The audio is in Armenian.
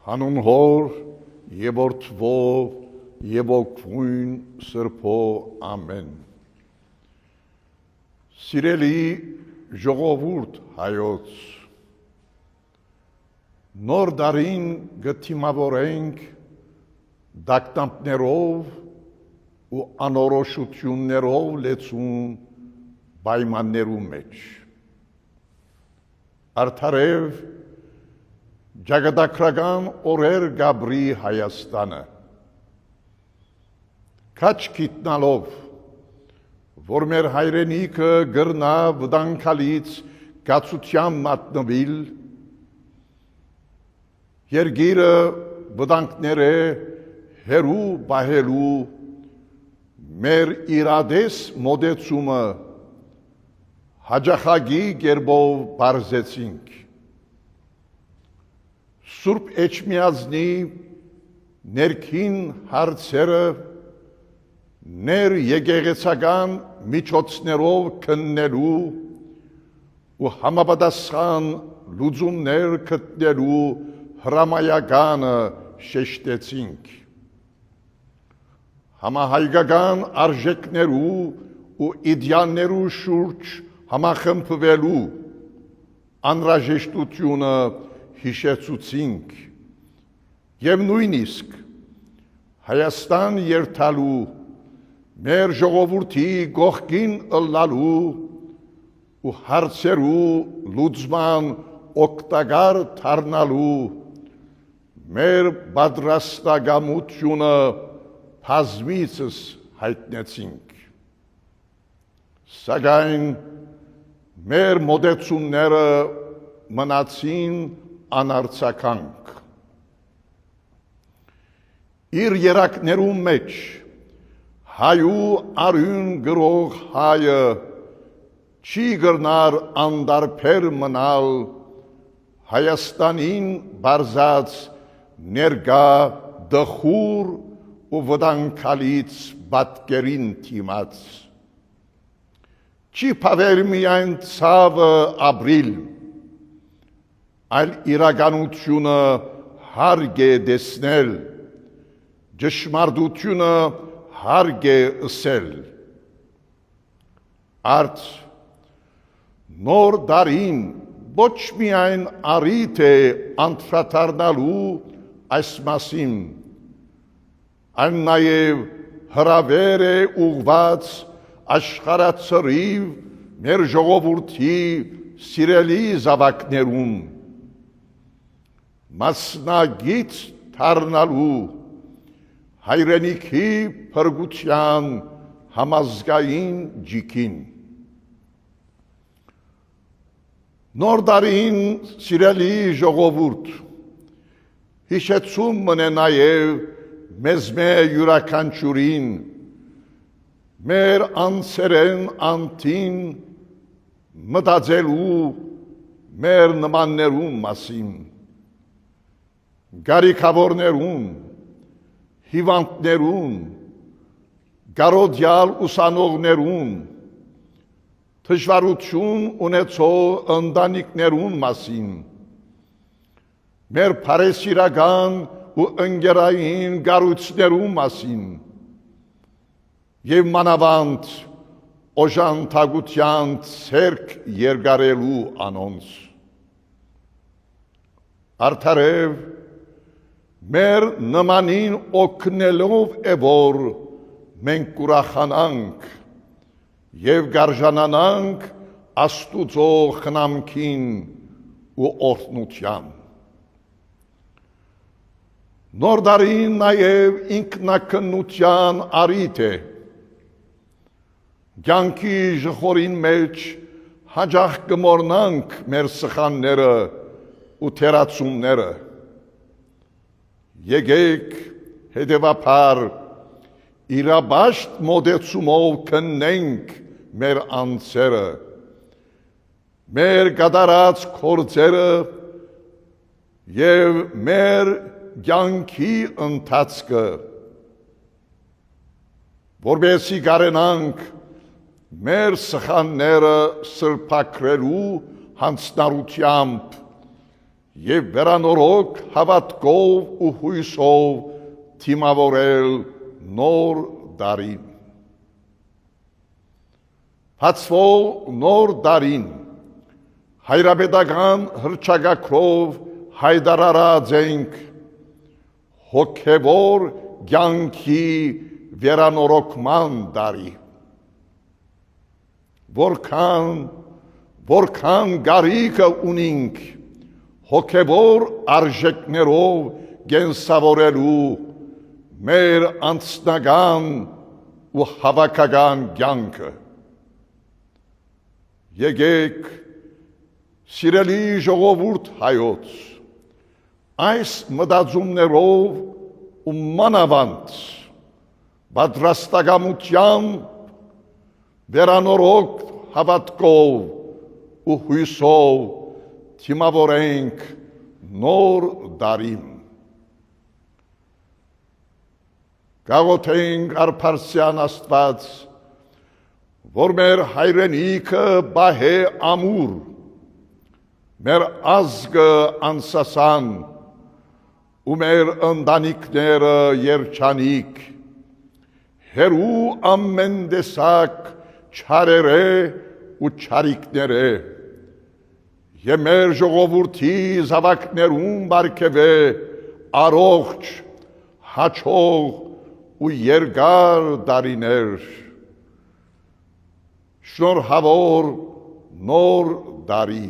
Հանուն հոր և որդվո և ոգվույն սրբո ամեն։ Սիրելի ժողովուրդ հայոց, նոր դարին գթիմավորենք դակտամներով ու անորոշություններով լեցուն պայմաններու մեջ։ Արդարև ճակատագրական օրեր գաբրի Հայաստանը, քաչ գիտնալով, որ մեր հայրենիքը գրնա վտանգալից կացության մատնվել, երկիրը վտանգները հերու պահելու մեր իրադես մոտեցումը հաջախագի կերպով բարձեցինք։ Սուրբ Էջմիածնի ներքին հարցերը ներ եկեղեցական միջոցներով քննելու ու համապատասխան լուծումներ գտնելու հրամայականը շեշտեցինք։ Համահայկական արժեքներու ու իդեալներու շուրջ համախմբվելու անհրաժեշտությունը հիշեցուցինք և նույնիսկ Հայաստան երթալու, մեր ժողովրդի կողքին ըլլալու ու հարցերու լուծման օգտակար դառնալու մեր պատրաստակամությունը բազմիցս հայտնեցինք։ Սակայն մեր մոտեցումները մնացին անարձագանք։ Իր երակներու մեջ հայու արյուն գրող հայը չի գրնար անդարբեր մնալ Հայաստանին բարձած ներկա դխուր ու վտանգալից պատկերին դիմաց։ Չի փավեր միայն ցավը ապրիլ, այլ իրականությունը հարկ է տեսնել, ճշմարտությունը հարկ է ասել։ Արդ նոր դարին ոչ միայն առիթ է անդրադառնալու այս մասին, այլ նաև հրավեր է ուղղված աշխարհացրիվ մեր ժողովրդի սիրելի զավակներուն, մասնագիծ դառնալու հայրենիքի փրկության համազգային ջիքին։ Նոր դարին սիրելի ժողովուրդ, հիշեցում մնե նաև մեզ յուրաքանչյուրին, մեր անձերեն անտին մտածելու մեր նմաններուն մասին, գարիքավորներուն, հիվանդներուն, գարոդյալ ուսանողներուն, դժվարություն ունեցող ընտանիքներուն մասին, մեր բարեսիրական ու ընկերային կառույցներու մասին և մանավանդ օժանդակության ցերկ երկարելու անոնց։ Արդարև մեր նմանին օգնելով է, որ մենք ուրախանանք և գարժանանանք Աստուծո խնամքին ու օրհնության։ Նոր դարին նաև ինքնակնության առիթ է, կյանքի ժխորին մեջ հաջող կմոռնանք մեր սխալները ու թերացումները։ Եկեք հետևաբար իրաբաշտ մոտեցումով քննենք մեր անձերը, մեր կատարած գործերը և մեր կյանքի ընթացքը, որպեսզի կարենանք մեր սխալները սրբագրելու հանձնարարությամբ եւ վերանորոգ հավատքով ու հույսով թիմավորել նոր դարին։ Հացվող նոր դարին հայրապետական հռչակագրով հայտարարած ենք հոգևոր կյանքի վերանորոգման դարի։ Որքան կարիքը ունենք հոգևոր արժեքներով կենսավորելու մեր անձնական ու հավաքական կյանքը։ Եկեք, սիրելի ժողովուրդ հայոց, այս մտածումներով ու մանավանդ պատրաստակամությամբ վերանորոգ հավատքով ու հույսով թիմավորենք նոր դարին։ Գաղութենք արփարսյան Աստված, որ մեր հայրենիքը բահե ամուր, մեր ազգը անսասան ու մեր ընտանիքները երջանիկ, հերու ամեն տեսակ չարերը ու չարիքները, եւ մեր ժողովրդի զավակներուն բարգեւե առողջ, հաճող ու երկար դարիներ, շնորհավոր նոր դարի։